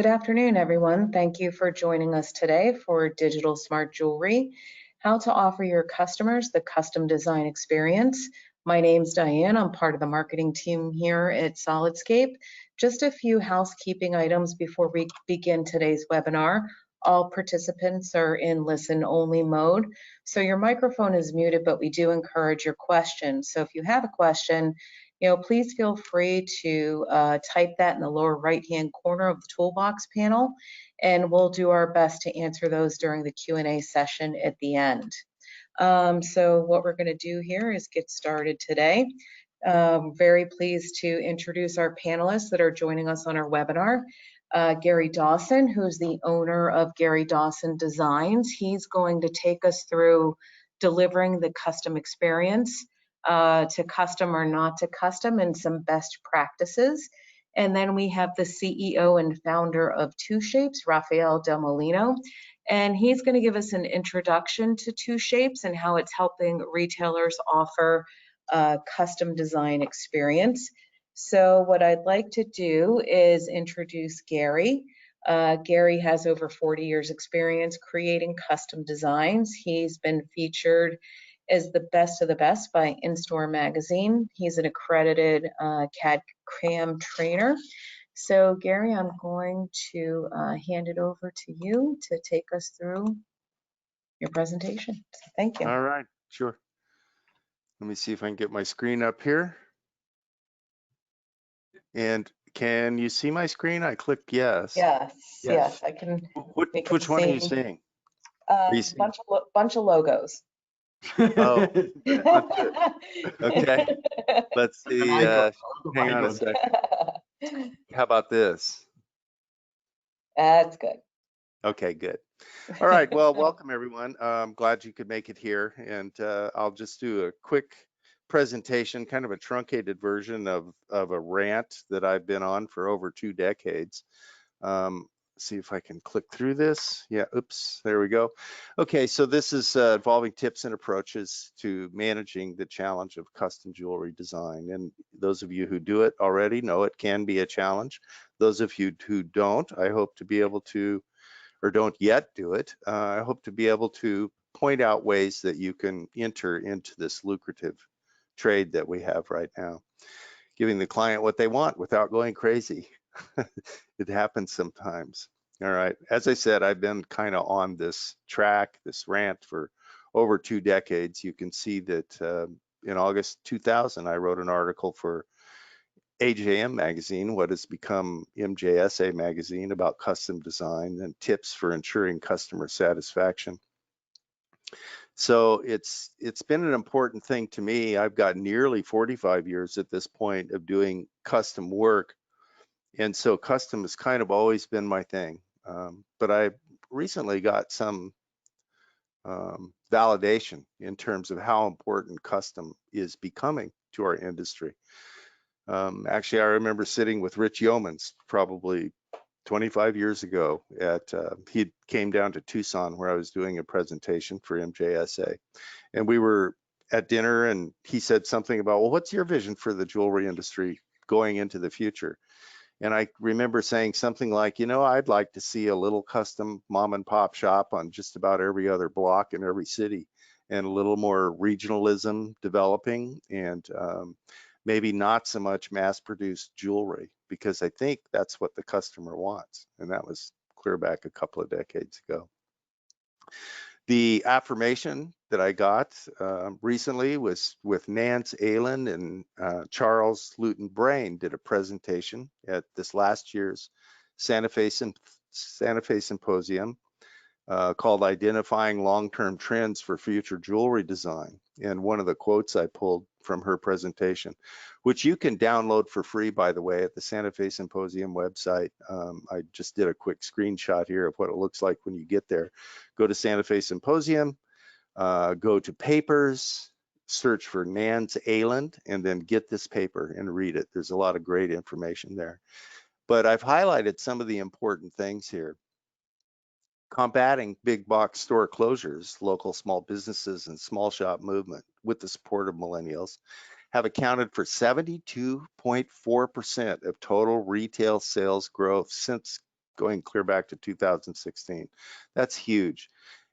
Good afternoon, everyone. Thank you for joining us today for Digital Smart Jewelry, how to offer your customers the custom design experience. My name's Diane. I'm part of the marketing team here at Solidscape. Just a few housekeeping items before we begin today's webinar. All participants are in listen-only mode, so your microphone is muted, but we do encourage your questions. So if you have a question, please feel free to type that in the lower right-hand corner of the toolbox panel, and we'll do our best to answer those during the Q&A session at the end. So what we're going to do here is get started today. Very pleased to introduce our panelists that are joining us on our webinar. Gary Dawson, who's the owner of Gary Dawson Designs. He's going to take us through delivering the custom experience to custom or not to custom and some best practices. And then we have the CEO and founder of Two Shapes, Rafael del Molino. And he's going to give us an introduction to Two Shapes and how it's helping retailers offer custom design experience. So what I'd like to do is introduce Gary. Gary has over 40 years experience creating custom designs. He's been featured as the best of the best by In-Store magazine. He's an accredited CAD CAM trainer. So Gary, I'm going to hand it over to you to take us through your presentation. So thank you. All right, sure. Let me see if I can get my screen up here. And can you see my screen? I clicked yes. Yes, I can. Which one are you seeing? Bunch of logos. Oh, okay. Let's see. Hang on a second. How about this? That's good. Okay, good. All right. Well, welcome everyone. I'm glad you could make it here, and I'll just do a quick presentation, kind of a truncated version of a rant that I've been on for over 2 decades. See if I can click through this. Yeah, oops, there we go. Okay, so this is involving tips and approaches to managing the challenge of custom jewelry design. And those of you who do it already know it can be a challenge. Those of you who don't, I hope to be able to, or don't yet do it, I hope to be able to point out ways that you can enter into this lucrative trade that we have right now, giving the client what they want without going crazy. It happens sometimes. All right, as I said, I've been kind of on this track, this rant for over 2 decades. You can see that in August 2000, I wrote an article for AJM magazine, what has become MJSA magazine, about custom design and tips for ensuring customer satisfaction. So it's been an important thing to me. I've got nearly 45 years at this point of doing custom work. And so custom has kind of always been my thing. But I recently got some validation in terms of how important custom is becoming to our industry. Actually, I remember sitting with Rich Yeomans probably 25 years ago he came down to Tucson where I was doing a presentation for MJSA. And we were at dinner and he said something about, well, what's your vision for the jewelry industry going into the future? And I remember saying something like, I'd like to see a little custom mom and pop shop on just about every other block in every city, and a little more regionalism developing, and maybe not so much mass-produced jewelry, because I think that's what the customer wants. And that was clear back a couple of decades ago. The affirmation that I got recently was with Nance Aylen and Charles Luton Brain did a presentation at this last year's Santa Fe Symposium called Identifying Long-Term Trends for Future Jewelry Design. And one of the quotes I pulled from her presentation, which you can download for free, by the way, at the Santa Fe Symposium website. I just did a quick screenshot here of what it looks like when you get there. Go to Santa Fe Symposium, go to papers, search for Nance Aylen, and then get this paper and read it. There's a lot of great information there. But I've highlighted some of the important things here. Combating big box store closures, local small businesses and small shop movement with the support of millennials have accounted for 72.4% of total retail sales growth since going clear back to 2016. That's huge.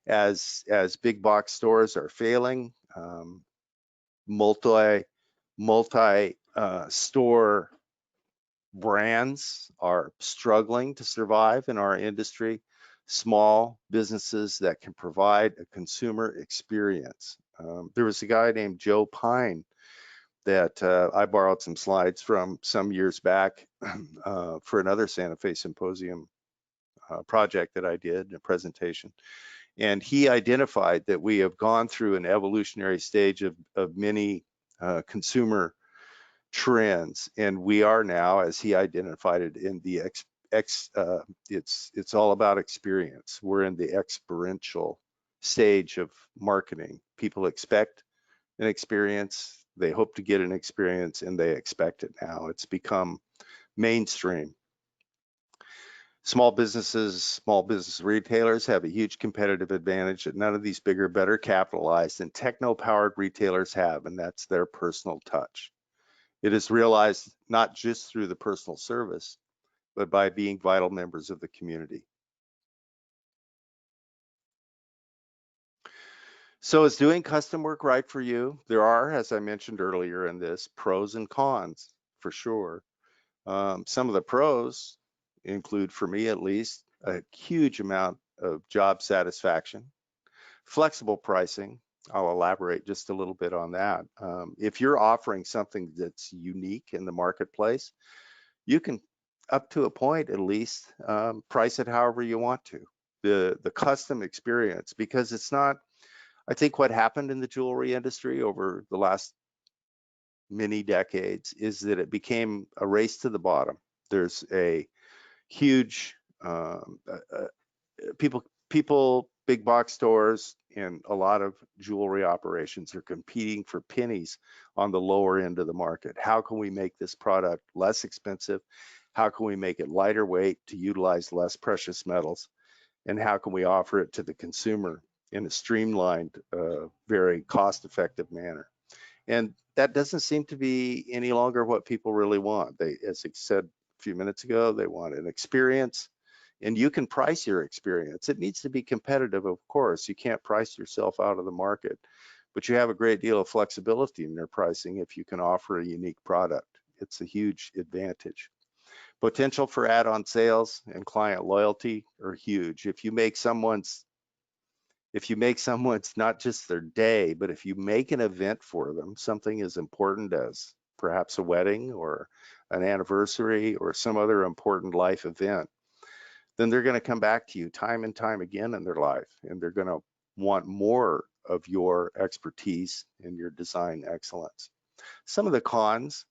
As big box stores are failing, multi store brands are struggling to survive in our industry. Small businesses that can provide a consumer experience. There was a guy named Joe Pine that I borrowed some slides from some years back for another Santa Fe Symposium project that I did, a presentation. And he identified that we have gone through an evolutionary stage of many consumer trends, and we are now, as he identified it, in the it's all about experience. We're in the experiential stage of marketing. People expect an experience, they hope to get an experience, and they expect it now. It's become mainstream. Small businesses, small business retailers have a huge competitive advantage that none of these bigger, better capitalized and techno-powered retailers have, and that's their personal touch. It is realized not just through the personal service, but by being vital members of the community. So is doing custom work right for you? There are, as I mentioned earlier in this, pros and cons for sure. Some of the pros include, for me at least, a huge amount of job satisfaction, flexible pricing. I'll elaborate just a little bit on that. If you're offering something that's unique in the marketplace, you can, up to a point at least, price it however you want to. The custom experience, because it's not, I think what happened in the jewelry industry over the last many decades is that it became a race to the bottom. There's a huge people, big box stores and a lot of jewelry operations are competing for pennies on the lower end of the market. How can we make this product less expensive? How can we make it lighter weight to utilize less precious metals? And how can we offer it to the consumer in a streamlined, very cost-effective manner? And that doesn't seem to be any longer what people really want. They, as I said a few minutes ago, they want an experience, and you can price your experience. It needs to be competitive, of course. You can't price yourself out of the market, but you have a great deal of flexibility in their pricing if you can offer a unique product. It's a huge advantage. Potential for add-on sales and client loyalty are huge. If you make someone's not just their day, but if you make an event for them, something as important as perhaps a wedding or an anniversary or some other important life event, then they're going to come back to you time and time again in their life, and they're going to want more of your expertise and your design excellence. Some of the cons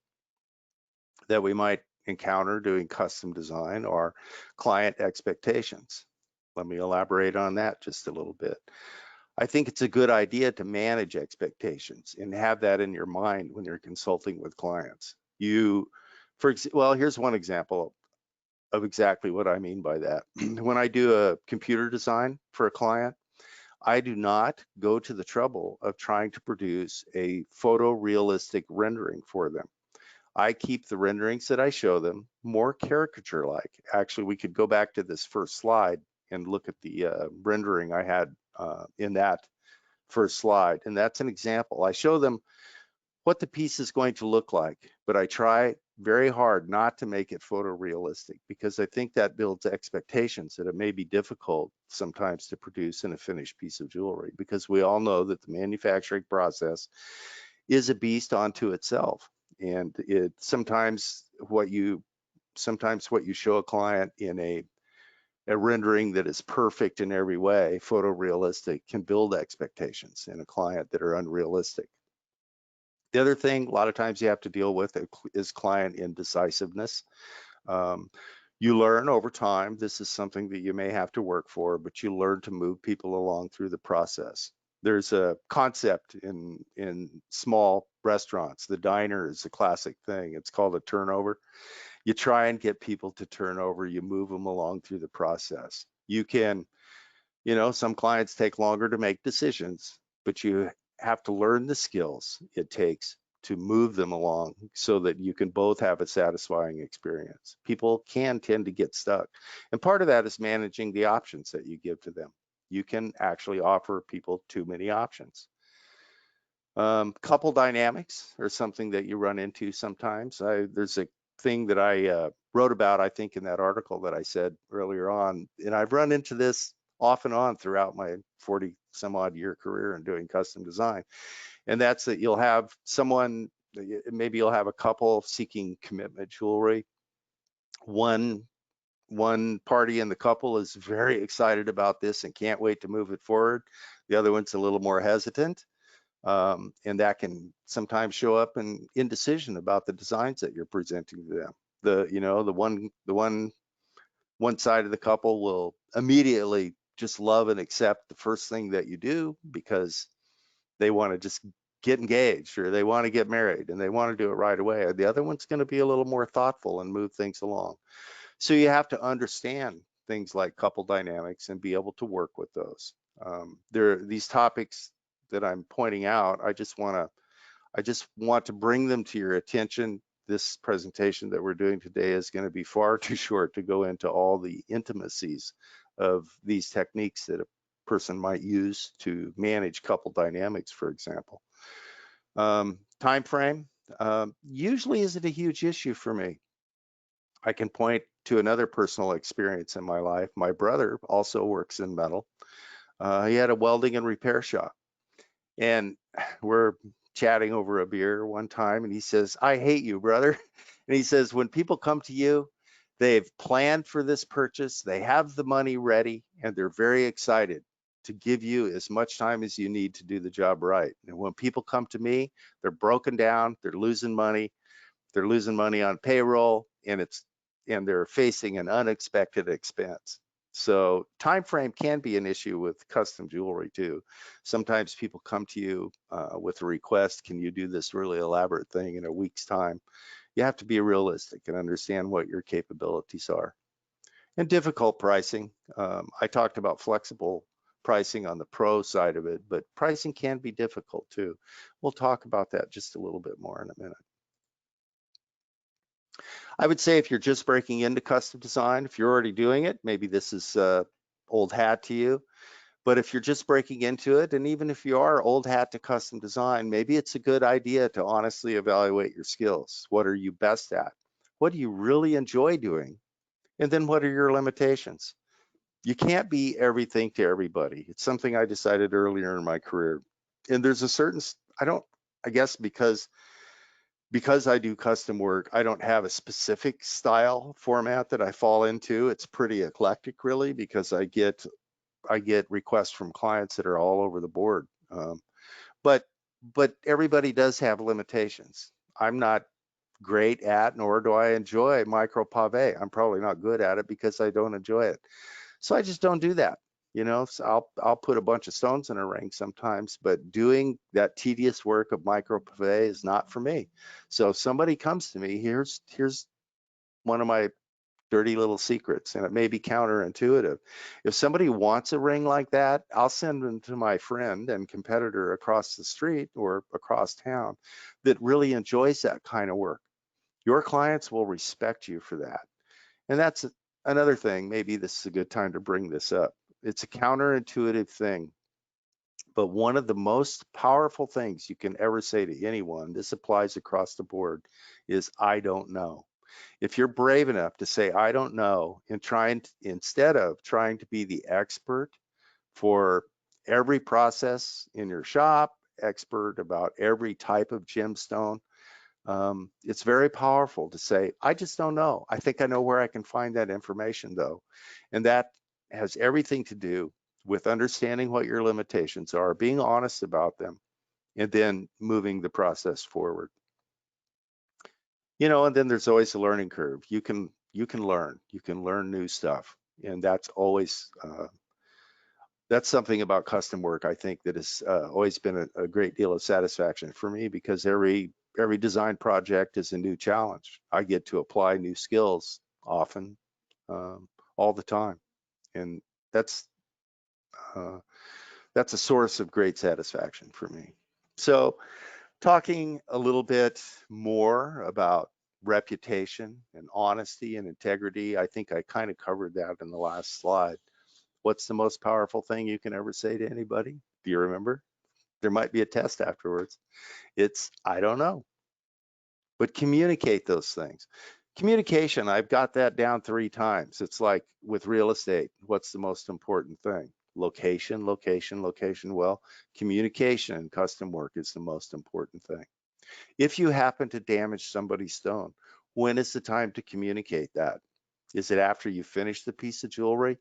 that we might encounter doing custom design are client expectations. Let me elaborate on that just a little bit. I think it's a good idea to manage expectations and have that in your mind when you're consulting with clients. Well, here's one example of exactly what I mean by that. When I do a computer design for a client, I do not go to the trouble of trying to produce a photorealistic rendering for them. I keep the renderings that I show them more caricature-like. Actually, we could go back to this first slide and look at the rendering I had in that first slide. And that's an example. I show them what the piece is going to look like, but I try very hard not to make it photorealistic, because I think that builds expectations that it may be difficult sometimes to produce in a finished piece of jewelry, because we all know that the manufacturing process is a beast unto itself. And sometimes what you show a client in a rendering that is perfect in every way, photorealistic, can build expectations in a client that are unrealistic. The other thing a lot of times you have to deal with is client indecisiveness. You learn over time, this is something that you may have to work for, but you learn to move people along through the process. There's a concept in small restaurants. The diner is a classic thing. It's called a turnover. You try and get people to turn over. You move them along through the process. You can, some clients take longer to make decisions, but you have to learn the skills it takes to move them along so that you can both have a satisfying experience. People can tend to get stuck. And part of that is managing the options that you give to them. You can actually offer people too many options. Couple dynamics are something that you run into sometimes. There's a thing that I wrote about, I think, in that article that I said earlier on, and I've run into this off and on throughout my 40 some odd year career in doing custom design. And that's that you'll have someone, maybe you'll have a couple seeking commitment jewelry. One party in the couple is very excited about this and can't wait to move it forward. The other one's a little more hesitant. And that can sometimes show up in indecision about the designs that you're presenting to them. The one side of the couple will immediately just love and accept the first thing that you do because they want to just get engaged or they want to get married and they want to do it right away. The other one's going to be a little more thoughtful and move things along. So you have to understand things like couple dynamics and be able to work with those. These topics that I'm pointing out, I just want to bring them to your attention. This presentation that we're doing today is going to be far too short to go into all the intimacies of these techniques that a person might use to manage couple dynamics, for example. Time frame usually isn't a huge issue for me. I can point to another personal experience in my life. My brother also works in metal. He had a welding and repair shop. And we're chatting over a beer one time, and he says, "I hate you, brother." And he says, when people come to you, they've planned for this purchase, they have the money ready, and they're very excited to give you as much time as you need to do the job right. And when people come to me, they're broken down, they're losing money on payroll, and they're facing an unexpected expense. So time frame can be an issue with custom jewelry too. Sometimes people come to you with a request, can you do this really elaborate thing in a week's time? You have to be realistic and understand what your capabilities are. And difficult pricing. I talked about flexible pricing on the pro side of it, but pricing can be difficult too. We'll talk about that just a little bit more in a minute. I would say if you're just breaking into custom design, if you're already doing it, maybe this is old hat to you. But if you're just breaking into it, and even if you are old hat to custom design, maybe it's a good idea to honestly evaluate your skills. What are you best at? What do you really enjoy doing? And then what are your limitations? You can't be everything to everybody. It's something I decided earlier in my career. And there's a certain, I guess because I do custom work, I don't have a specific style format that I fall into. It's pretty eclectic, really, because I get requests from clients that are all over the board. But everybody does have limitations. I'm not great at, nor do I enjoy micro pave. I'm probably not good at it because I don't enjoy it. So I just don't do that. So I'll put a bunch of stones in a ring sometimes, but doing that tedious work of micro pave is not for me. So if somebody comes to me, here's one of my dirty little secrets, and it may be counterintuitive. If somebody wants a ring like that, I'll send them to my friend and competitor across the street or across town that really enjoys that kind of work. Your clients will respect you for that. And that's another thing. Maybe this is a good time to bring this up. It's a counterintuitive thing, but one of the most powerful things you can ever say to anyone, this applies across the board, is I don't know. If you're brave enough to say I don't know, and instead of trying to be the expert for every process in your shop, expert about every type of gemstone, it's very powerful to say, I just don't know. I think I know where I can find that information though. And that has everything to do with understanding what your limitations are, being honest about them, and then moving the process forward. And then there's always a learning curve. You can learn new stuff. And that's always, that's something about custom work, I think, that has always been a great deal of satisfaction for me, because every design project is a new challenge. I get to apply new skills often, all the time, and that's a source of great satisfaction for me. So Talking a little bit more about reputation and honesty and integrity. I think I kind of covered that in the last slide. What's the most powerful thing you can ever say to anybody? Do you remember? There might be a test afterwards. It's, I don't know, but communicate those things. Communication, I've got that down 3 times. It's like with real estate, what's the most important thing? Location, location, location. Well, communication in custom work is the most important thing. If you happen to damage somebody's stone, when is the time to communicate that? Is it after you finish the piece of jewelry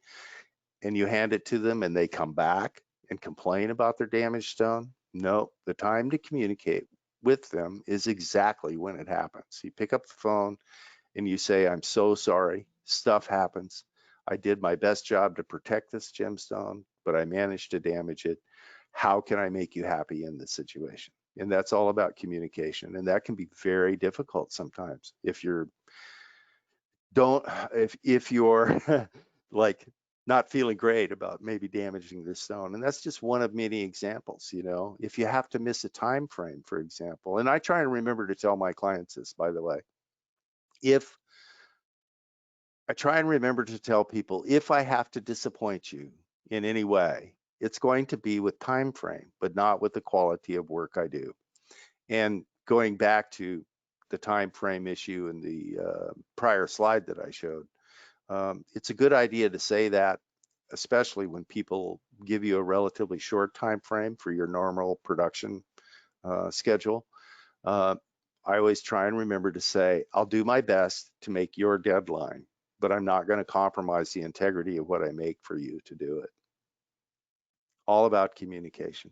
and you hand it to them and they come back and complain about their damaged stone? No, the time to communicate with them is exactly when it happens. You pick up the phone and you say, I'm so sorry, stuff happens. I did my best job to protect this gemstone, but I managed to damage it. How can I make you happy in this situation? And that's all about communication. And that can be very difficult sometimes if you're if you're like not feeling great about maybe damaging the stone. And that's just one of many examples. If you have to miss a time frame, for example, and I try and remember to tell my clients this, by the way, if I try and remember to tell people, if I have to disappoint you in any way, it's going to be with time frame, but not with the quality of work I do. And going back to the time frame issue in the prior slide that I showed, it's a good idea to say that, especially when people give you a relatively short time frame for your normal production schedule. I always try and remember to say, I'll do my best to make your deadline, but I'm not going to compromise the integrity of what I make for you to do it. All about communication.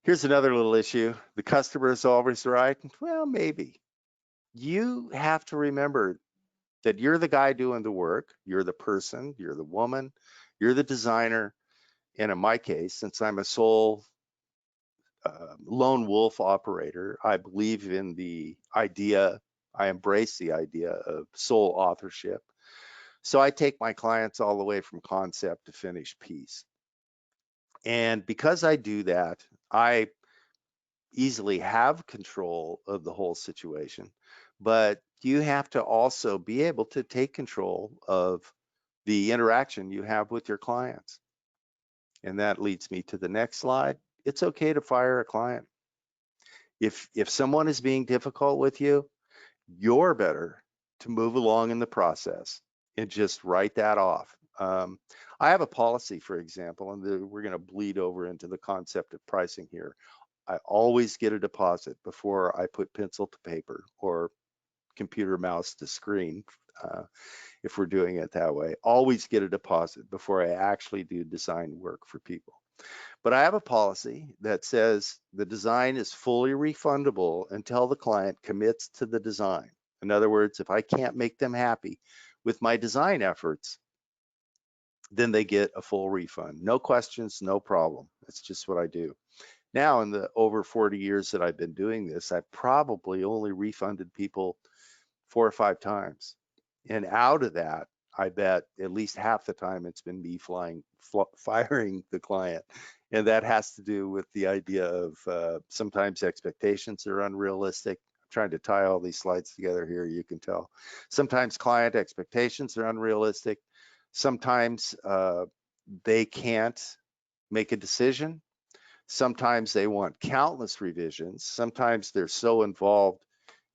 Here's another little issue. The customer is always right. Well, maybe. You have to remember that you're the guy doing the work. You're the person, you're the woman, you're the designer. And in my case, since I'm a sole lone wolf operator, I believe in the idea, I embrace the idea of sole authorship. So I take my clients all the way from concept to finished piece. And because I do that, I easily have control of the whole situation. But you have to also be able to take control of the interaction you have with your clients. And that leads me to the next slide. It's okay to fire a client. If someone is being difficult with you, you're better to move along in the process and just write that off. I have a policy, for example, and we're going to bleed over into the concept of pricing here. I always get a deposit before I put pencil to paper or computer mouse to screen, if we're doing it that way. Always get a deposit before I actually do design work for people. But I have a policy that says the design is fully refundable until the client commits to the design. In other words, if I can't make them happy with my design efforts, then they get a full refund. No questions, no problem. That's just what I do. Now, in the over 40 years that I've been doing this, I've probably only refunded people 4 or 5 times. And out of that, I bet at least half the time it's been me firing the client. And that has to do with the idea of sometimes expectations are unrealistic. I'm trying to tie all these slides together here, you can tell. Sometimes client expectations are unrealistic. Sometimes they can't make a decision. Sometimes they want countless revisions. Sometimes they're so involved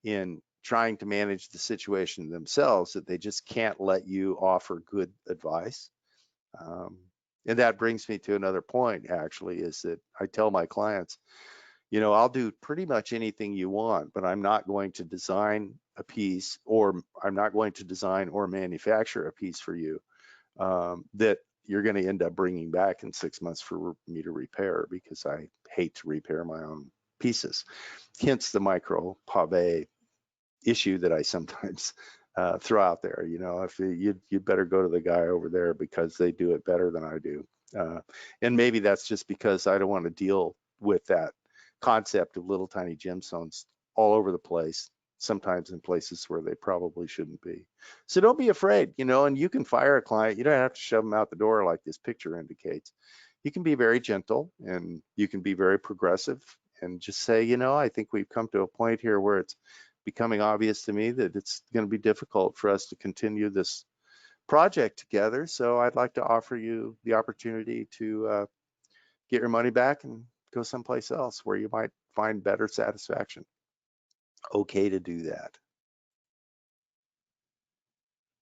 in trying to manage the situation themselves that they just can't let you offer good advice. And that brings me to another point, actually, is that I tell my clients, I'll do pretty much anything you want, but I'm not going to design a piece, or I'm not going to design or manufacture a piece for you that you're going to end up bringing back in 6 months for me to repair, because I hate to repair my own pieces. Hence the micro pave issue that I sometimes throw out there. If you'd better go to the guy over there because they do it better than I do. And maybe that's just because I don't want to deal with that concept of little tiny gemstones all over the place, sometimes in places where they probably shouldn't be. So don't be afraid, and you can fire a client. You don't have to shove them out the door like this picture indicates. you can be very gentle and you can be very progressive and just say, you know, I think we've come to a point here where it's becoming obvious to me that it's going to be difficult for us to continue this project together. So I'd like to offer you the opportunity to get your money back and go someplace else where you might find better satisfaction. Okay to do that.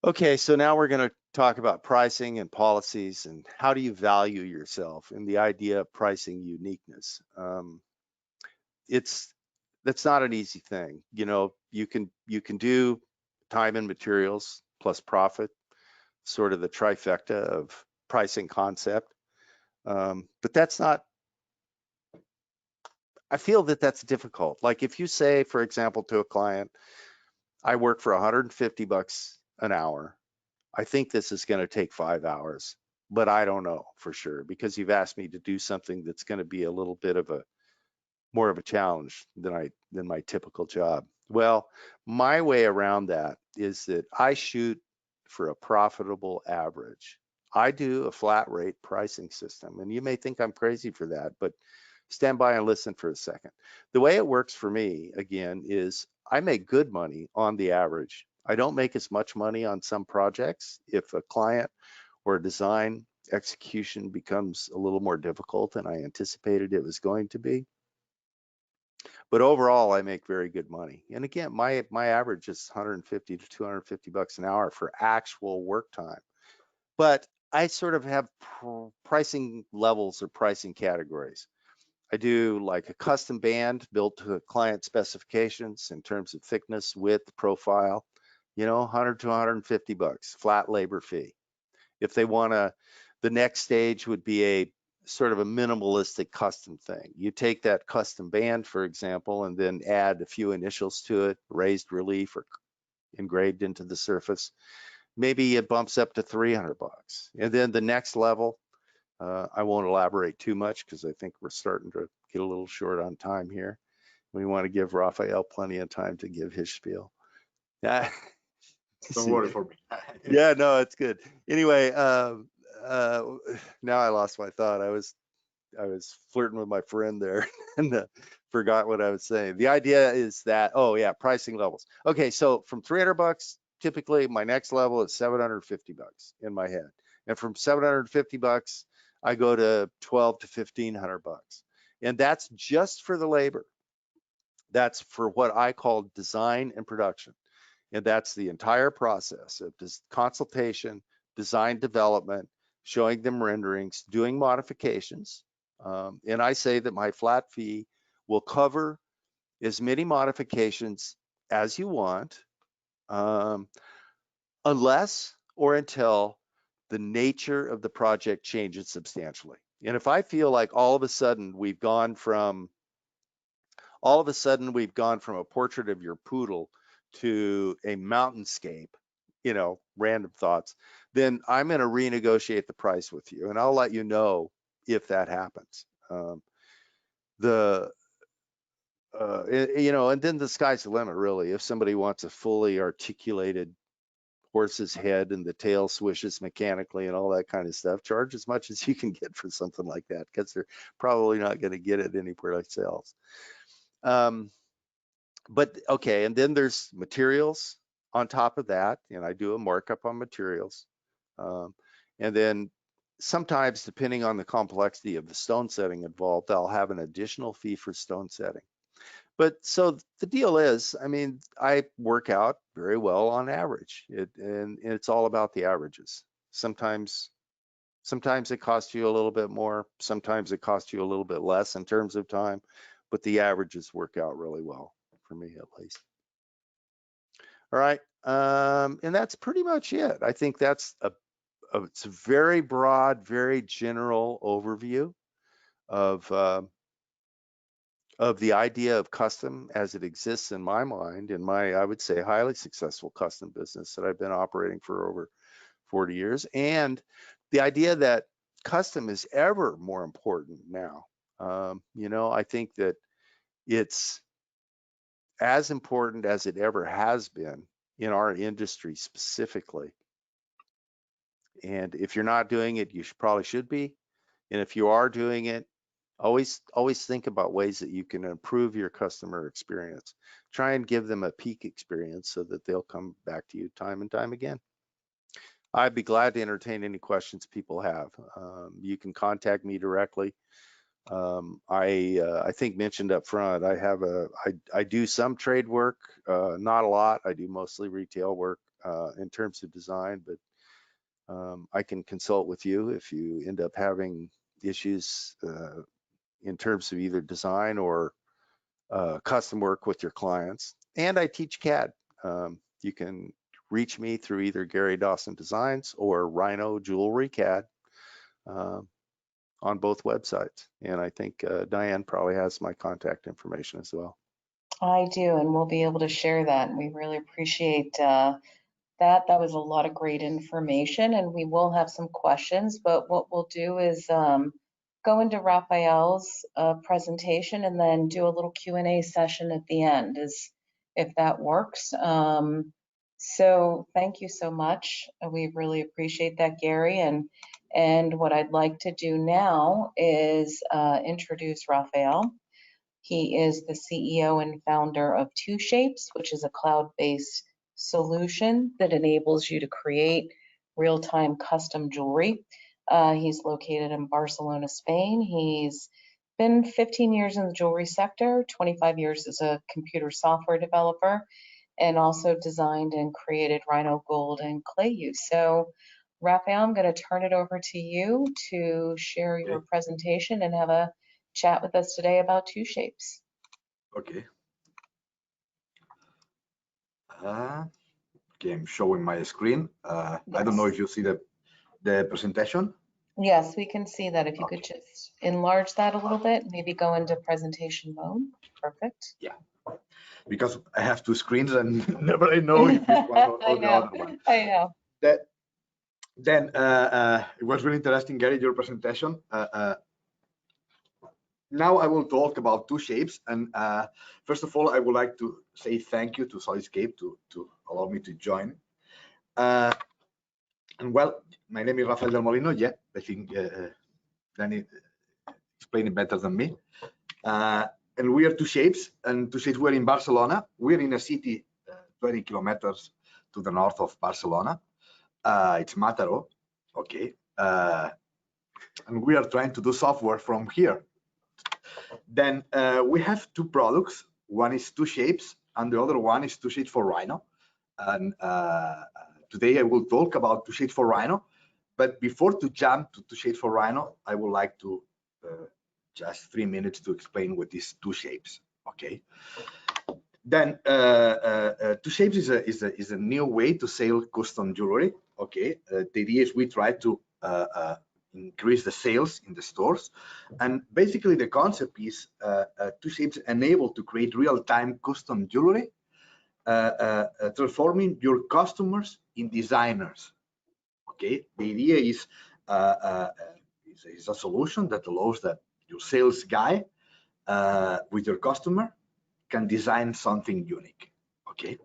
Okay, so now we're going to talk about pricing and policies and how do you value yourself and the idea of pricing uniqueness. That's not an easy thing. You know, you can do time and materials plus profit, sort of the trifecta of pricing concept. But that's not, I feel that that's difficult. Like if you say, for example, to a client, I work for $150 an hour. I think this is going to take 5 hours, but I don't know for sure because you've asked me to do something that's going to be a little bit of a more of a challenge than my typical job. Well, my way around that is that I shoot for a profitable average. I do a flat rate pricing system, and you may think I'm crazy for that, but stand by and listen for a second. The way it works for me, again, is I make good money on the average. I don't make as much money on some projects if a client or a design execution becomes a little more difficult than I anticipated it was going to be. But overall, I make very good money. And again, my average is 150 to 250 bucks an hour for actual work time. But I sort of have pricing levels or pricing categories. I do like a custom band built to client specifications in terms of thickness, width, profile, you know, 100 to 150 bucks, flat labor fee. If they want to, the next stage would be a sort of a minimalistic custom thing. You take that custom band, for example, and then add a few initials to it, raised relief or engraved into the surface. Maybe it bumps up to 300 bucks. And then the next level, I won't elaborate too much because I think we're starting to get a little short on time here. We want to give Rafael plenty of time to give his spiel. Yeah. Don't worry for me. Yeah, no, it's good. Anyway, now I lost my thought. I was flirting with my friend there and forgot what I was saying. The idea is that, oh yeah, pricing levels. Okay, so from 300 bucks, typically my next level is 750 bucks in my head. And from 750 bucks, I go to 12 to 1500 bucks. And that's just for the labor. That's for what I call design and production. And that's the entire process of this consultation, design development, showing them renderings, doing modifications. And I say that my flat fee will cover as many modifications as you want, unless or until the nature of the project changes substantially. And if I feel like all of a sudden we've gone from a portrait of your poodle to a mountainscape, you know, random thoughts, then I'm going to renegotiate the price with you, and I'll let you know if that happens. You know, and then the sky's the limit, really. If somebody wants a fully articulated horse's head and the tail swishes mechanically and all that kind of stuff, charge as much as you can get for something like that, because they're probably not going to get it anywhere else. But okay, and then there's materials on top of that, and I do a markup on materials. And then sometimes, depending on the complexity of the stone setting involved, I'll have an additional fee for stone setting. But so the deal is, I mean, I work out very well on average, and it's all about the averages. Sometimes it costs you a little bit more, sometimes it costs you a little bit less in terms of time, but the averages work out really well for me, at least. All right, and that's pretty much it. I think that's it's a very broad, very general overview of the idea of custom as it exists in my mind, in my, I would say, highly successful custom business that I've been operating for over 40 years, and the idea that custom is ever more important now. You know, I think that it's as important as it ever has been in our industry specifically. And if you're not doing it, you probably should be. And if you are doing it, always think about ways that you can improve your customer experience. Try and give them a peak experience so that they'll come back to you time and time again. I'd be glad to entertain any questions people have. You can contact me directly. I think mentioned up front, I do some trade work, not a lot. I do mostly retail work in terms of design, but I can consult with you if you end up having issues in terms of either design or custom work with your clients. And I teach CAD. You can reach me through either Gary Dawson Designs or Rhino Jewelry CAD on both websites. And I think Diane probably has my contact information as well. I do, and we'll be able to share that. And we really appreciate that. That was a lot of great information, and we will have some questions, but what we'll do is go into Rafael's presentation and then do a little Q&A session at the end, if that works. So thank you so much. We really appreciate that, Gary. And what I'd like to do now is introduce Rafael. He is the CEO and founder of Two Shapes, which is a cloud-based solution that enables you to create real-time custom jewelry. He's located in Barcelona, Spain. He's been 15 years in the jewelry sector, 25 years as a computer software developer, and also designed and created Rhino Gold and clay use. So, Rafael, I'm going to turn it over to you to share your presentation and have a chat with us today about Two Shapes. Okay. Okay, I'm showing my screen. Yes. I don't know if you see the presentation. Yes, we can see that. If you could just enlarge that a little bit, maybe go into presentation mode. Perfect. Yeah, because I have two screens and never I know if it's one or the other one. I know. Then it was really interesting, Gary, your presentation. Now I will talk about Two Shapes, and first of all, I would like to say thank you to Solidescape to allow me to join. And well, my name is Rafael del Molino. Yeah, I think Danny explained it better than me. And we are Two Shapes, and Two Shapes, we're in Barcelona. We're in a city 20 kilometers to the north of Barcelona. It's Mataró, okay. And we are trying to do software from here. Then we have two products. One is Two Shapes, and the other one is Two Shapes for Rhino. And today I will talk about Two Shapes for Rhino. But before to jump to Two Shapes for Rhino, I would like to just 3 minutes to explain what is Two Shapes. Okay. Then Two Shapes is a new way to sell custom jewelry. Okay. The idea is we try to increase the sales in the stores, and basically the concept is Two Shapes enable to create real-time custom jewelry, transforming your customers in designers. Okay, the idea is a solution that allows that your sales guy with your customer can design something unique. Okay,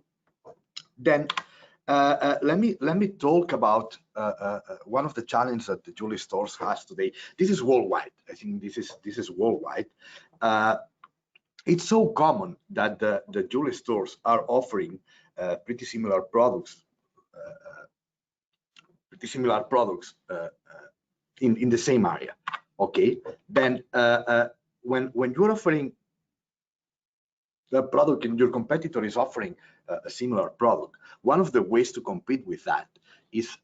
then let me talk about one of the challenges that the jewelry stores has today. This is worldwide. I think this is worldwide. It's so common that the jewelry stores are offering pretty similar products. In the same area. Okay, then when you're offering the product and your competitor is offering a similar product, one of the ways to compete with that is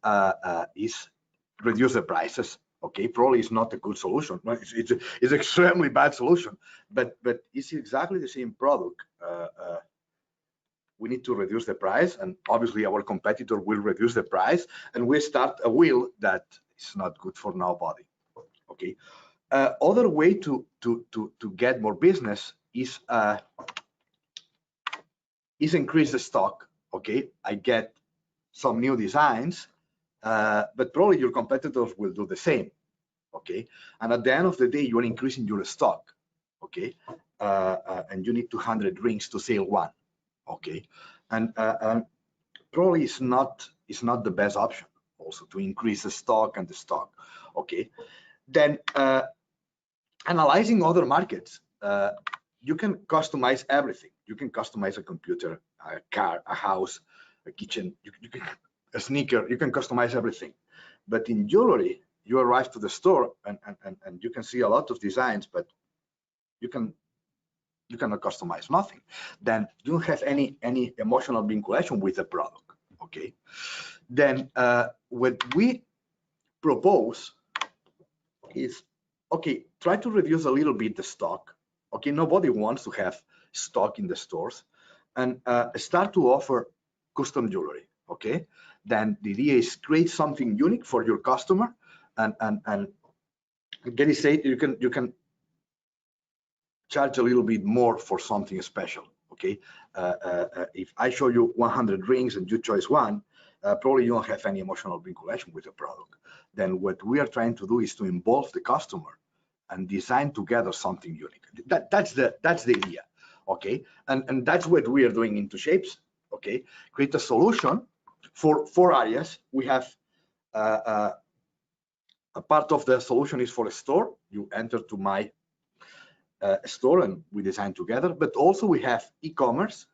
reduce the prices. Okay, probably it's not a good solution. It's an extremely bad solution, but it's exactly the same product. We need to reduce the price, and obviously our competitor will reduce the price, and we start a wheel that is not good for nobody. Okay, other way to get more business is increase the stock. Okay, I get some new designs, but probably your competitors will do the same. Okay, and at the end of the day, you are increasing your stock. Okay, and you need 200 rings to sell one. Okay, and probably it's not the best option also to increase the stock and the stock. Okay, Then analyzing other markets, you can customize everything. You can customize a computer, a car, a house, a kitchen, a sneaker. You can customize everything. But in jewelry, you arrive to the store and you can see a lot of designs, but you cannot customize nothing. Then you don't have any emotional vinculation with the product. Okay. Then what we propose is, okay, try to reduce a little bit the stock. Okay, nobody wants to have stock in the stores, and start to offer custom jewelry. Okay, then the idea is create something unique for your customer, and get it said, you can charge a little bit more for something special. Okay, if I show you 100 rings and you choose one, probably you don't have any emotional vinculation with the product. Then what we are trying to do is to involve the customer and design together something unique. That's the idea. Okay, and that's what we are doing into Shapes. Okay, create a solution for 4 areas. We have a part of the solution is for a store. You enter to my store and we design together. But also we have e-commerce,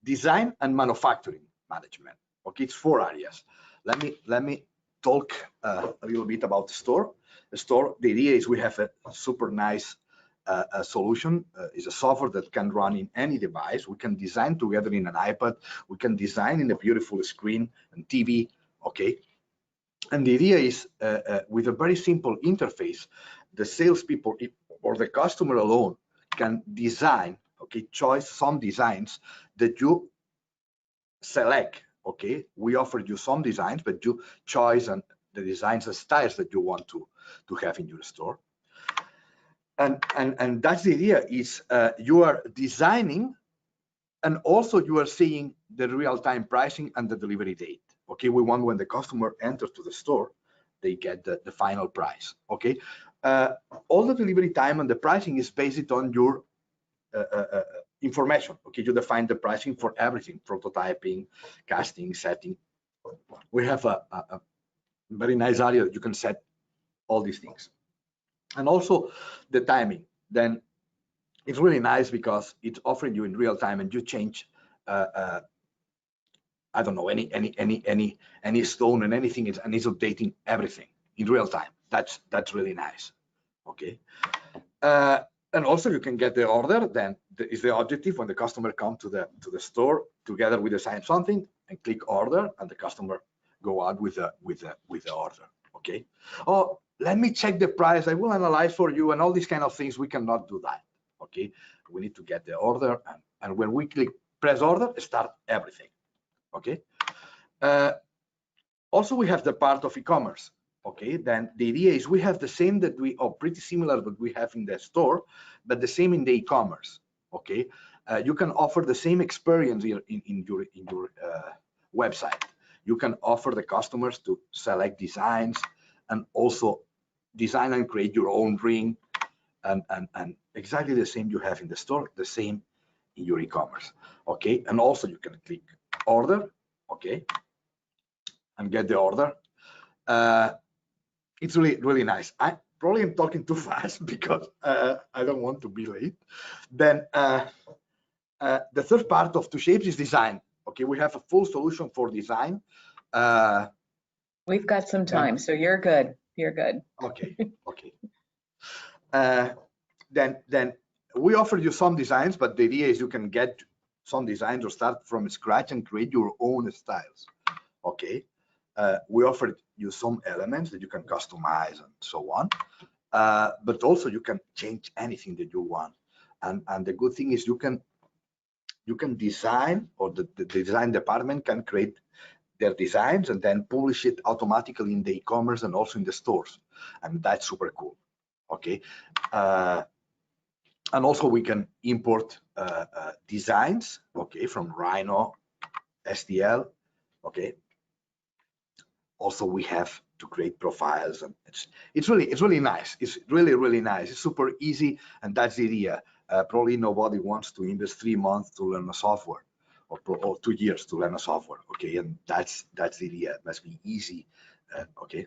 design, and manufacturing management. Okay, it's 4 areas. Let me talk a little bit about the store. The store, the idea is we have a super nice solution. Is a software that can run in any device. We can design together in an iPad. We can design in a beautiful screen and TV. Okay, and the idea is with a very simple interface, the salespeople or the customer alone can design. Okay, choose some designs that you select. Okay, we offer you some designs, but you choose and the designs and styles that you want to have in your store. And that's the idea is you are designing, and also you are seeing the real-time pricing and the delivery date. Okay, we want when the customer enters to the store, they get the final price. Okay, all the delivery time and the pricing is based on your information. Okay, you define the pricing for everything: prototyping, casting, setting. We have a very nice area that you can set all these things, and also the timing. Then it's really nice because it's offering you in real time, and you change. I don't know, any stone and anything, and it's updating everything in real time. That's really nice. Okay. And also you can get the order. Then is the objective when the customer comes to the store, together we design something and click order, and the customer go out with the order. Okay. Oh, let me check the price. I will analyze for you, and all these kind of things. We cannot do that. Okay. We need to get the order, and when we click press order, start everything. Okay. Also, we have the part of e-commerce. Okay, then the idea is we have the same that we are pretty similar that we have in the store, but the same in the e-commerce. Okay, you can offer the same experience here in your website. You can offer the customers to select designs and also design and create your own ring, and exactly the same you have in the store, the same in your e-commerce. Okay, and also you can click order. Okay, and get the order. It's really nice. I probably am talking too fast because I don't want to be late. Then the third part of Two Shapes is design. Okay, we have a full solution for design. We've got some time, so you're good. You're good. Okay, okay. Then we offer you some designs, but the idea is you can get some designs or start from scratch and create your own styles. Okay. We offer you some elements that you can customize and so on, but also you can change anything that you want. And the good thing is you can design, or the design department can create their designs and then publish it automatically in the e-commerce and also in the stores, and that's super cool. Okay, and also we can import designs. Okay, from Rhino, STL. Okay. Also, we have to create profiles, and it's really nice. It's really nice. It's super easy, and that's the idea. Probably nobody wants to invest 3 months to learn a software, or 2 years to learn a software. Okay, and that's the idea. It must be easy. Okay.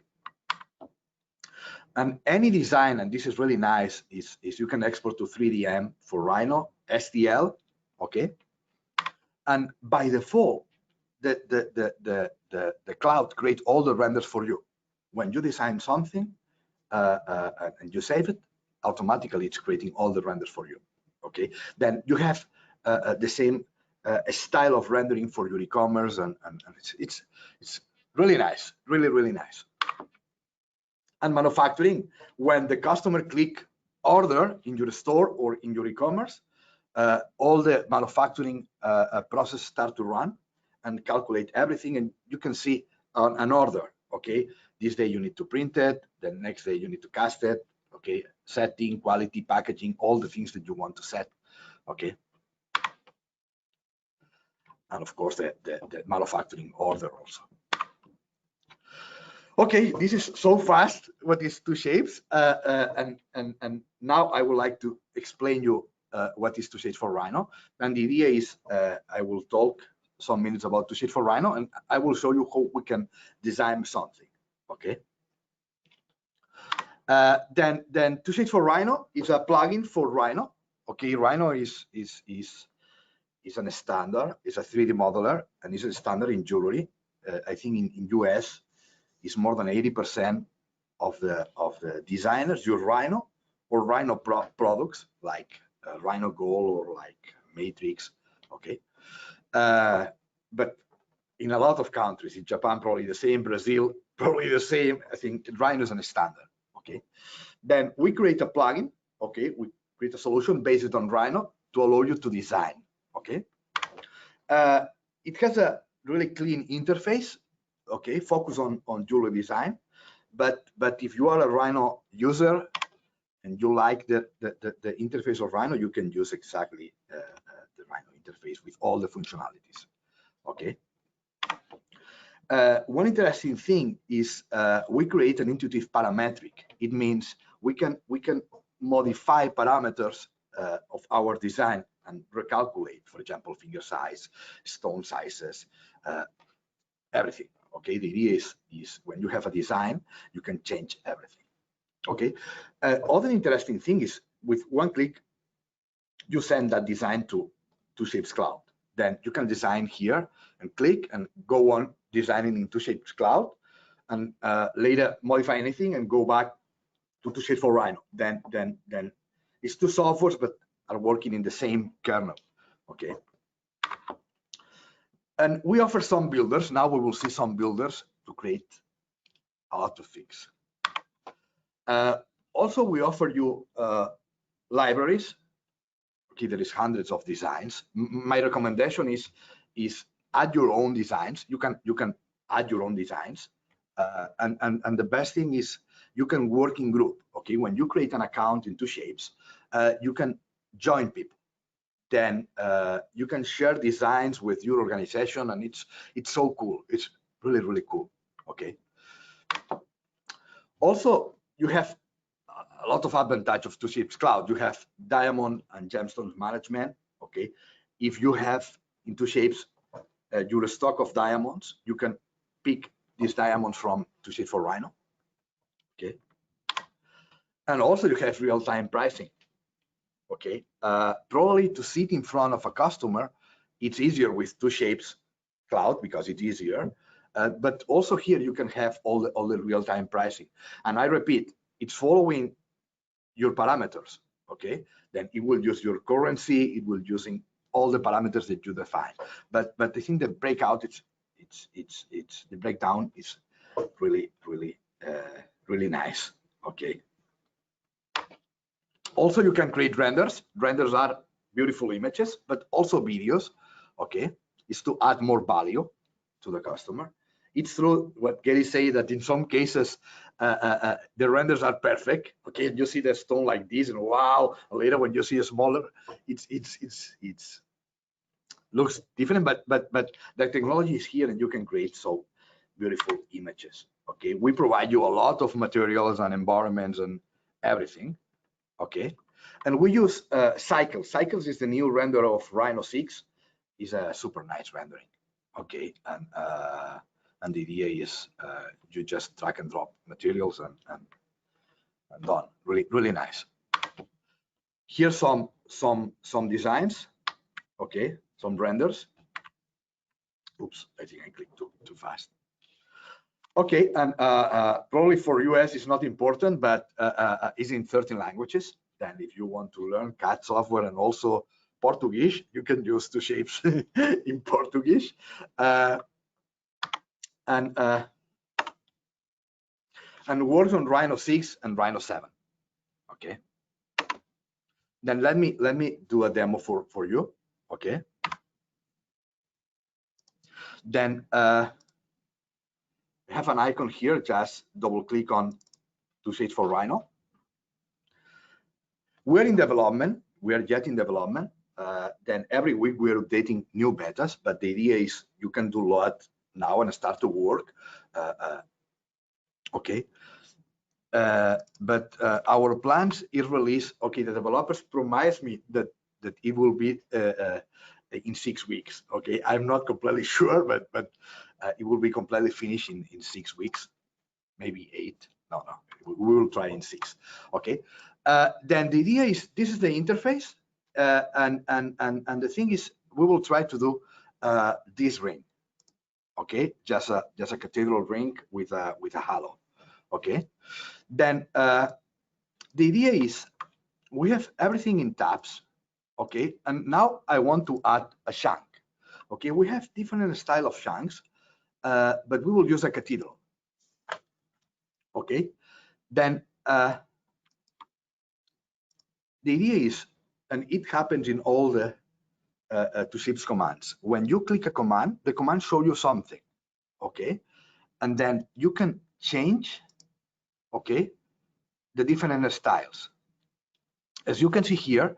And any design, and this is really nice, is you can export to 3DM for Rhino, STL, okay? And by default, the cloud creates all the renders for you. When you design something and you save it, automatically it's creating all the renders for you, okay? Then you have the same style of rendering for your e-commerce, and it's really nice, really nice. And manufacturing, when the customer click order in your store or in your e-commerce, all the manufacturing process start to run and calculate everything, and you can see on an order, okay? This day you need to print it, the next day you need to cast it, okay? Setting, quality, packaging, all the things that you want to set, okay? And of course, the manufacturing order also. Okay, this is so fast what is two shapes, and now I would like to explain you what is two shapes for Rhino. And the idea is I will talk some minutes about two shapes for Rhino, and I will show you how we can design something. Okay. Then two shapes for Rhino is a plugin for Rhino. Okay, Rhino is a standard, it's a 3D modeler, and it's a standard in jewelry. I think in US. Is more than 80% of the designers use Rhino or Rhino products like Rhino Gold or like Matrix, okay? But in a lot of countries, in Japan probably the same, Brazil probably the same. I think Rhino is a standard, okay? Then we create a plugin, okay? We create a solution based on Rhino to allow you to design, okay? It has a really clean interface. Okay, focus on jewelry design, but if you are a Rhino user and you like the interface of Rhino, you can use exactly the Rhino interface with all the functionalities. Okay. One interesting thing is we create an intuitive parametric. It means we can modify parameters of our design and recalculate, for example, finger size, stone sizes, everything. Okay, the idea is when you have a design, you can change everything. Okay, other interesting thing is with one click, you send that design to Shapes Cloud. Then you can design here and click and go on designing into Shapes Cloud, and later modify anything and go back to Shapes for Rhino. Then it's two softwares but are working in the same kernel. Okay. And we offer some builders. Now we will see some builders to create a lot of things. Also, we offer you libraries. Okay, there is hundreds of designs. My recommendation is add your own designs. You can add your own designs. And the best thing is you can work in group. Okay, when you create an account in two shapes, you can join people. Then you can share designs with your organization, and it's so cool. It's really cool. Okay. Also, you have a lot of advantage of two shapes cloud. You have diamond and gemstones management. Okay. If you have in two shapes your stock of diamonds, you can pick these diamonds from two shapes for Rhino. Okay. And also you have real-time pricing. Okay, probably to sit in front of a customer, it's easier with two shapes cloud because it's easier. But also here you can have all the real-time pricing. And I repeat, it's following your parameters. Okay, then it will use your currency, it will using all the parameters that you define. But I think the breakout, the breakdown is really nice. Okay. Also, you can create renders. Renders are beautiful images, but also videos. Okay, it's to add more value to the customer. It's true what Gary said that in some cases the renders are perfect. Okay, you see the stone like this, and wow. Later, when you see a smaller, it's looks different. But the technology is here, and you can create so beautiful images. Okay, we provide you a lot of materials and environments and everything. Okay, and we use Cycles. Cycles is the new render of Rhino 6. It's a super nice rendering. Okay, and the idea is you just drag and drop materials and and done. Really nice. Here's some designs. Okay, some renders. Oops, I think I clicked too fast. Okay, and probably for US it's not important, but it's in 13 languages. Then if you want to learn CAD software and also Portuguese, you can use 2Shapes in Portuguese. And works on Rhino 6 and Rhino 7. Okay. Then let me do a demo for you. Okay. Then I have an icon here. Just double click on 2Shapes for Rhino. We're in development. We are yet in development. Then every week we're updating new betas, but the idea is you can do a lot now and start to work. Okay. But our plans is release. Okay, the developers promise me that it will be in 6 weeks. Okay, I'm not completely sure, but it will be completely finished in 6 weeks, maybe 8. No, we will try in 6. Okay. Then the idea is this is the interface, and the thing is we will try to do this ring. Okay, just a cathedral ring with a halo. Okay. Then the idea is we have everything in tabs. Okay, and now I want to add a shank. Okay, we have different style of shanks, but we will use a cathedral. Okay, then the idea is, and it happens in all the 2Shapes commands. When you click a command, the command shows you something. Okay, and then you can change. Okay, the different styles. As you can see here,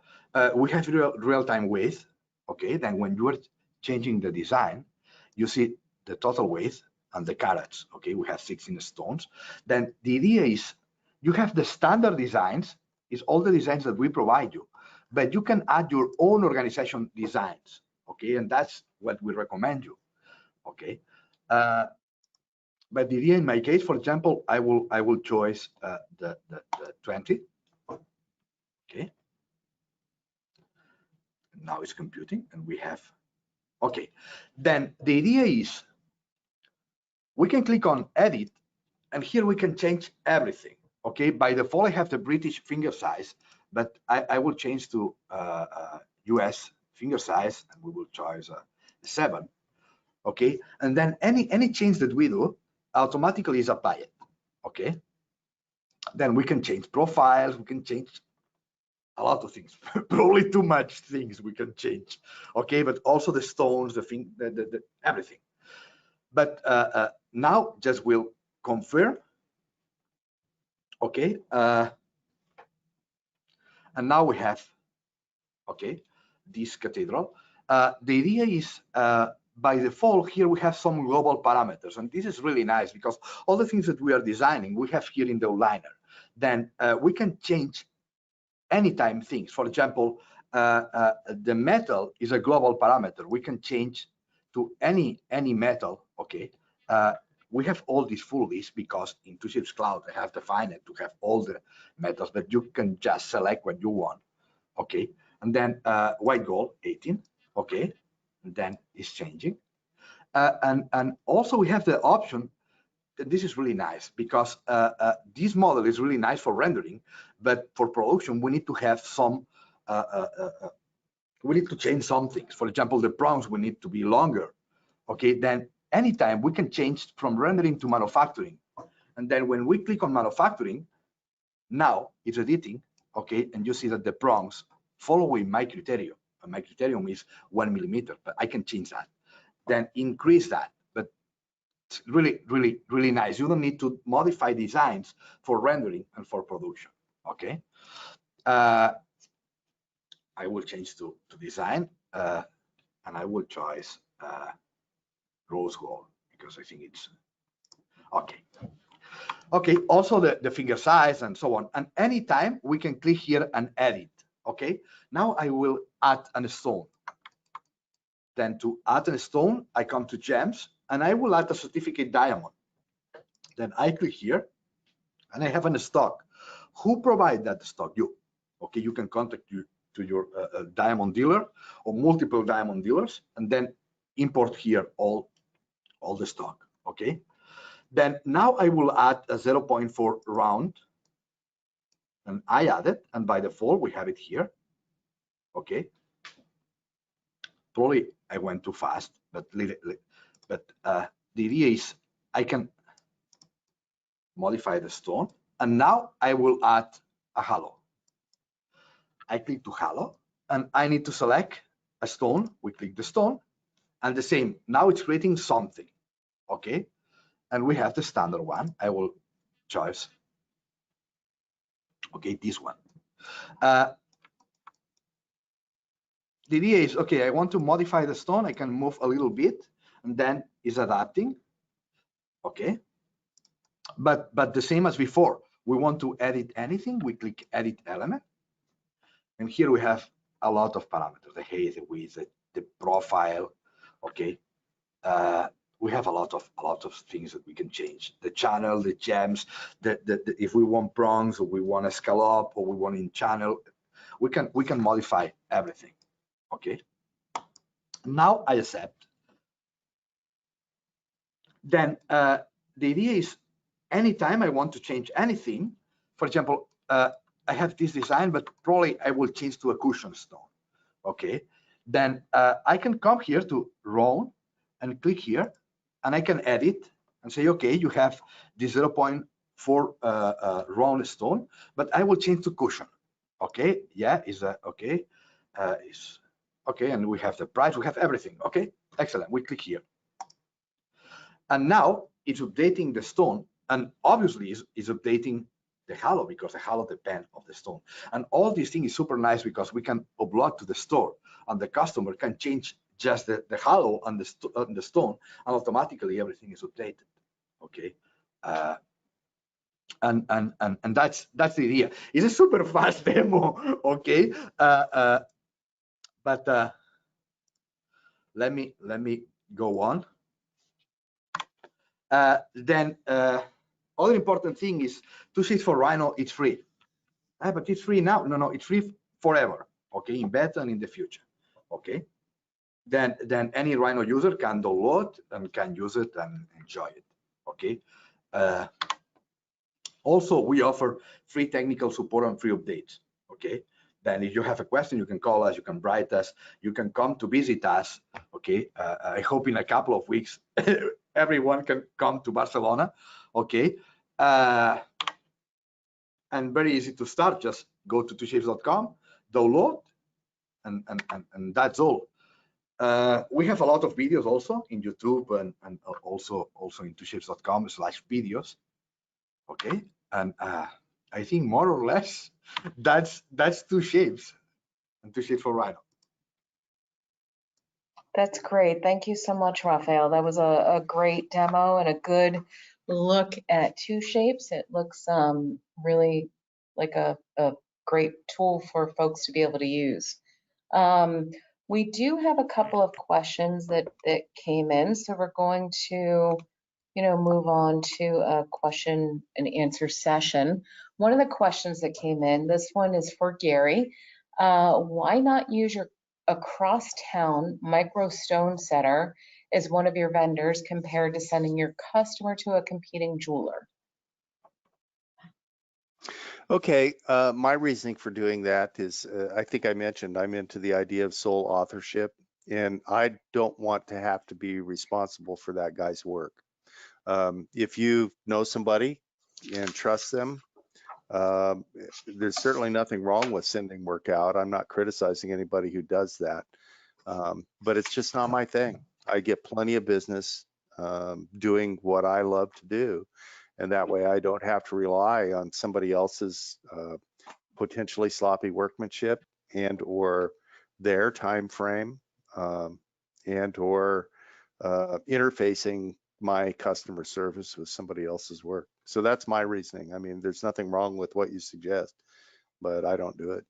we have real-time width. Okay, then when you are changing the design, you see the total width and the carats. Okay, we have 16 stones. Then the idea is you have the standard designs, is all the designs that we provide you, but you can add your own organization designs. Okay, and that's what we recommend you. Okay, but the idea in my case, for example, I will choose the 20. Okay. Now it's computing, and we have. Okay. Then the idea is we can click on edit, and here we can change everything. Okay. By default, I have the British finger size, but I will change to US finger size, and we will choose 7. Okay. And then any change that we do automatically is applied. Okay. Then we can change profiles. We can change a lot of things, probably too much things we can change. Okay, but also the stones, the thing, the everything. But now just will confirm. Okay, and now we have, okay, this cathedral. The idea is by default here we have some global parameters, and this is really nice because all the things that we are designing we have here in the outliner. Then we can change anytime things. For example, the metal is a global parameter. We can change to any metal. Okay, we have all these full list because in 2Shapes Cloud I have defined it to have all the metals, but you can just select what you want. Okay, and then white gold 18. Okay, and then it's changing, and also we have the option. This is really nice because this model is really nice for rendering, but for production we need to have some we need to change some things. For example, the prongs will need to be longer. Okay, then anytime we can change from rendering to manufacturing, and then when we click on manufacturing, now it's editing. Okay, and you see that the prongs following my criterion, and my criterion is 1 millimeter, but I can change that, then increase that. It's really nice. You don't need to modify designs for rendering and for production. Okay, I will change to design, and I will choose rose gold because I think it's okay. Okay, also the finger size and so on. And anytime we can click here and edit. Okay, now I will add a stone. Then to add a stone, I come to gems and I will add a certificate diamond. Then I click here and I have a stock. Who provide that stock? You. Okay, you can contact to your diamond dealer or multiple diamond dealers, and then import here all the stock. Okay. Then now I will add a 0.4 round, and I add it, and by default we have it here. Okay. Probably I went too fast, but the idea is I can modify the stone, and now I will add a halo. I click to halo, and I need to select a stone. We click the stone, and the same. Now it's creating something. Okay. And we have the standard one. I will choose, okay, this one. The idea is, okay, I want to modify the stone. I can move a little bit, and then it's adapting. Okay. But the same as before, we want to edit anything. We click edit element. And here we have a lot of parameters, the height, the width, the profile. Okay. We have a lot of things that we can change. The channel, the gems, if we want prongs, or we want a scallop, or we want in channel, we can modify everything. Okay. Now I accept. Then the idea is, anytime I want to change anything, for example, I have this design, but probably I will change to a cushion stone. Okay. Then I can come here to round and click here, and I can edit and say, okay, you have the 0.4 round stone, but I will change to cushion. Okay, yeah, is okay, is okay, and we have the price, we have everything. Okay, excellent. We click here, and now it's updating the stone, and obviously is updating the halo, because the halo depends on the stone. And all these things is super nice because we can upload to the store, and the customer can change just the halo on the stone, and automatically everything is updated. Okay. And that's the idea. It's a super fast demo. Okay. But let me go on. Then other important thing is, 2 sheets for Rhino, it's free. But it's free now. No, it's free forever. Okay, in beta and in the future. Okay. Then any Rhino user can download and can use it and enjoy it. Okay. Also, we offer free technical support and free updates. Okay. Then if you have a question, you can call us, you can write us, you can come to visit us. Okay. I hope in a couple of weeks, everyone can come to Barcelona. Okay. And very easy to start. Just go to twoshapes.com, download, and that's all. We have a lot of videos also in YouTube and also in twoshapes.com/videos. Okay, and I think more or less that's 2 shapes and 2 shapes for Rhino. That's great. Thank you so much, Rafael. That was a great demo and a good look at 2 shapes. It looks really like a great tool for folks to be able to use. We do have a couple of questions that came in, so we're going to move on to a question and answer session. One of the questions that came in, this one is for Gary. Why not use a crosstown micro stone setter as one of your vendors compared to sending your customer to a competing jeweler? Okay, my reasoning for doing that is, I think I mentioned I'm into the idea of sole authorship, and I don't want to have to be responsible for that guy's work. If you know somebody and trust them, there's certainly nothing wrong with sending work out. I'm not criticizing anybody who does that, but it's just not my thing. I get plenty of business doing what I love to do, and that way I don't have to rely on somebody else's potentially sloppy workmanship and or their time frame and or interfacing my customer service with somebody else's work. So that's my reasoning. I mean, there's nothing wrong with what you suggest, but I don't do it.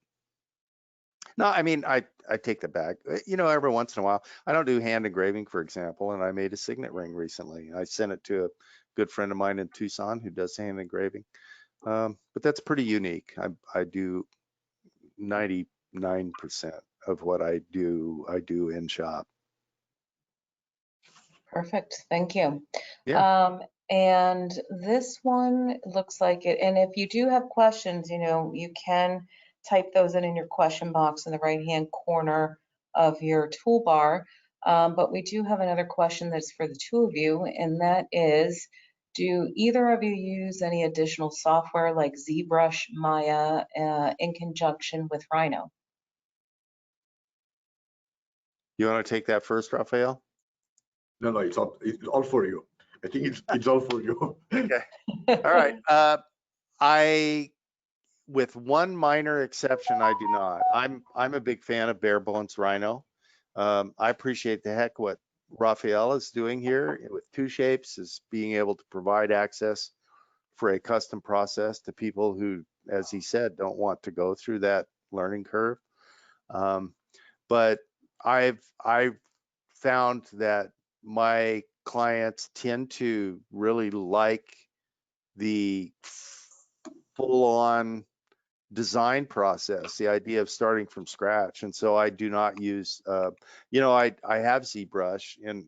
No, I mean, I take that back. Every once in a while, I don't do hand engraving, for example, and I made a signet ring recently. I sent it to a good friend of mine in Tucson who does hand engraving. But that's pretty unique. I do 99% of what I do in shop. Perfect, thank you. Yeah. And this one looks like it, and if you do have questions, you can type those in your question box in the right-hand corner of your toolbar. But we do have another question that's for the two of you, and that is, do either of you use any additional software like ZBrush, Maya, in conjunction with Rhino? You want to take that first, Rafael? No, it's all for you. I think it's all for you. Okay. All right. With one minor exception, I do not. I'm a big fan of bare bones Rhino. I appreciate the heck what Rafael is doing here with two shapes, is being able to provide access for a custom process to people who, as he said, don't want to go through that learning curve. But I've found that my clients tend to really like the full-on design process, the idea of starting from scratch. And so I do not use, I have ZBrush, and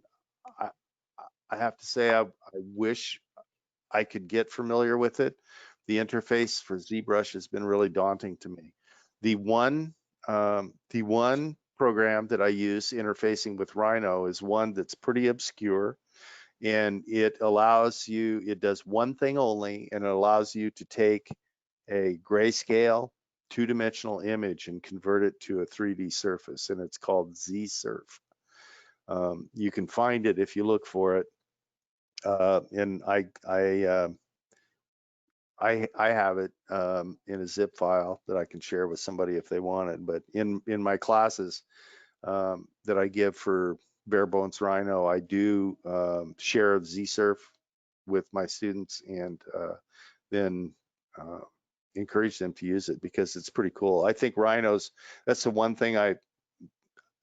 I have to say, I wish I could get familiar with it. The interface for ZBrush has been really daunting to me. The one program that I use interfacing with Rhino is one that's pretty obscure, and it does one thing only, and it allows you to take a grayscale two-dimensional image and convert it to a 3D surface, and it's called ZSurf. You can find it if you look for it, and I have it in a zip file that I can share with somebody if they want it. But in my classes that I give for bare bones Rhino, I do share ZSurf with my students, and then encourage them to use it because it's pretty cool. I think that's the one thing I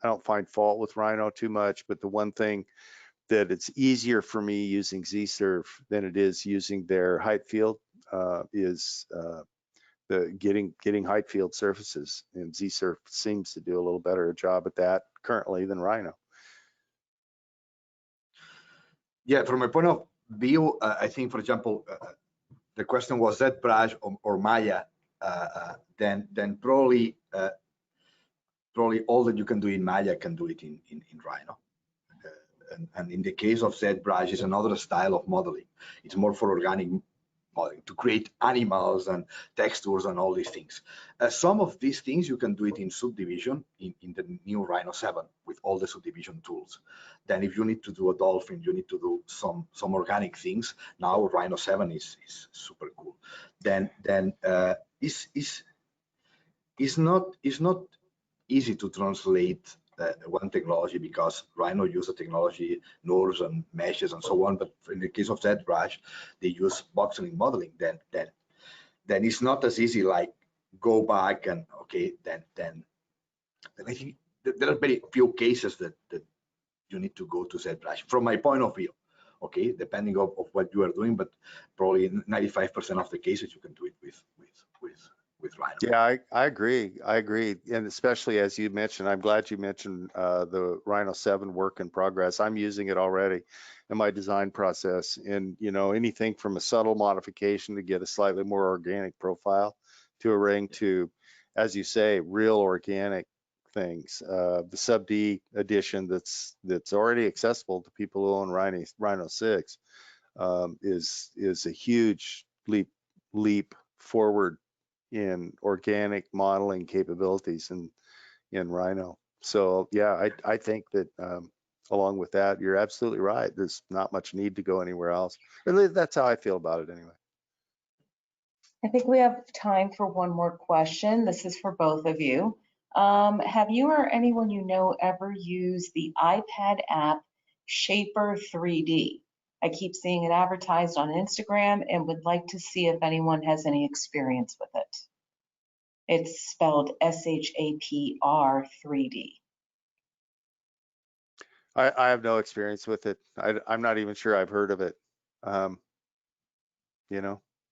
don't find fault with Rhino too much, but the one thing that it's easier for me using ZSurf than it is using their height field is the getting height field surfaces, and ZSurf seems to do a little better job at that currently than Rhino. Yeah, from my point of view, I think, for example, the question was ZBrush or Maya, then probably all that you can do in Maya can do it in Rhino. And in the case of ZBrush, it's another style of modeling. It's more for organic modeling, to create animals and textures and all these things. Some of these things you can do it in subdivision in the new Rhino 7 with all the subdivision tools. Then if you need to do a dolphin, you need to do some organic things. Now Rhino 7 is super cool. Then it's not easy to translate one technology, because Rhino uses technology, NURBS and meshes and so on. But in the case of ZBrush, they use voxeling modeling. Then it's not as easy like go back and then I think there are very few cases that you need to go to ZBrush from my point of view. Okay, depending of what you are doing, but probably 95% of the cases you can do it with Rhino. Yeah, I agree. And especially as you mentioned, I'm glad you mentioned the Rhino 7 work in progress. I'm using it already in my design process. And, anything from a subtle modification to get a slightly more organic profile to a ring to, as you say, real organic things. The Sub D edition that's already accessible to people who own Rhino 6 is a huge leap forward in organic modeling capabilities in Rhino. So yeah, I think that along with that, you're absolutely right. There's not much need to go anywhere else. But that's how I feel about it anyway. I think we have time for one more question. This is for both of you. Have you or anyone you know ever used the iPad app Shaper 3D? I keep seeing it advertised on Instagram and would like to see if anyone has any experience with it. It's spelled SHAPR 3D. I have no experience with it. I'm not even sure I've heard of it.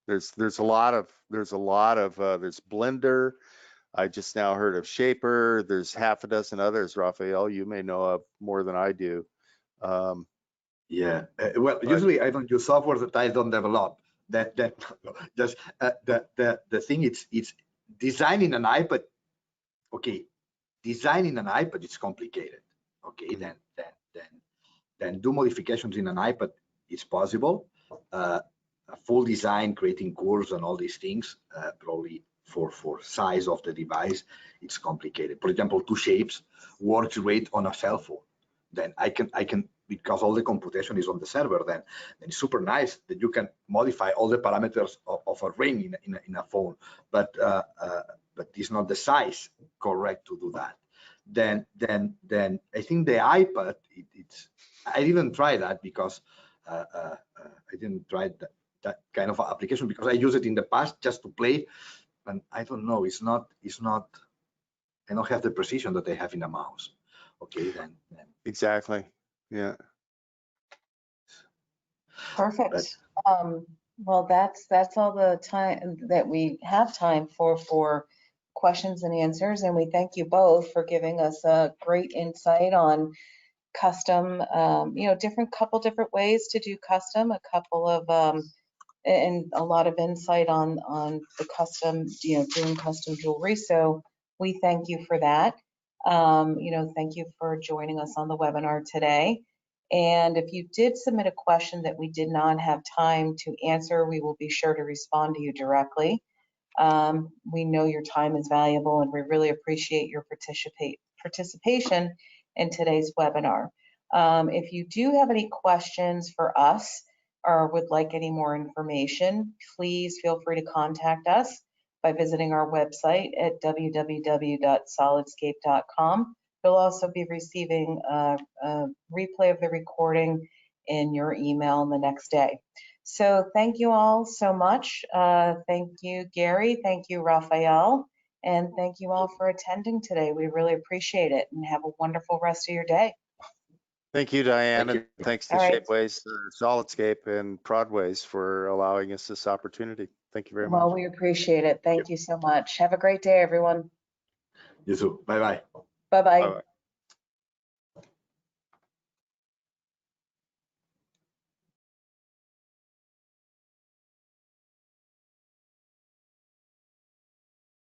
There's a lot of there's Blender. I just now heard of Shaper. There's half a dozen others. Rafael, you may know of more than I do. Yeah. Well, usually I don't use software that I don't develop. Just the thing it's designing an iPad. Okay, designing an iPad is complicated. Okay, then do modifications in an iPad is possible. A full design, creating cores and all these things, probably for size of the device, it's complicated. For example, 2 shapes works great on a cell phone. Then I can because all the computation is on the server. Then it's super nice that you can modify all the parameters of a ring in a phone, but it's not the size correct to do that. Then I think the iPad, I didn't try that because I didn't try that kind of application because I used it in the past just to play, and I don't know, it's not I don't have the precision that I have in a mouse. Okay, then. Exactly. Yeah. Perfect. Well, that's all the time that we have time for questions and answers, and we thank you both for giving us a great insight on custom, couple different ways to do custom, a couple of and a lot of insight on the custom, doing custom jewelry. So we thank you for that. Thank you for joining us on the webinar today. And if you did submit a question that we did not have time to answer, we will be sure to respond to you directly. We know your time is valuable, and we really appreciate your participation in today's webinar. If you do have any questions for us or would like any more information, please feel free to contact us by visiting our website at www.solidscape.com. You'll also be receiving a replay of the recording in your email the next day. So thank you all so much. Thank you, Gary. Thank you, Rafael. And thank you all for attending today. We really appreciate it, and have a wonderful rest of your day. Thank you, Diane. Thank you. And thanks to All right. Shapeways, Solidscape, and Prodways for allowing us this opportunity. Thank you very much. Well, we appreciate it. Thank you so much. Have a great day, everyone. You too. Bye-bye. Bye-bye. Bye-bye.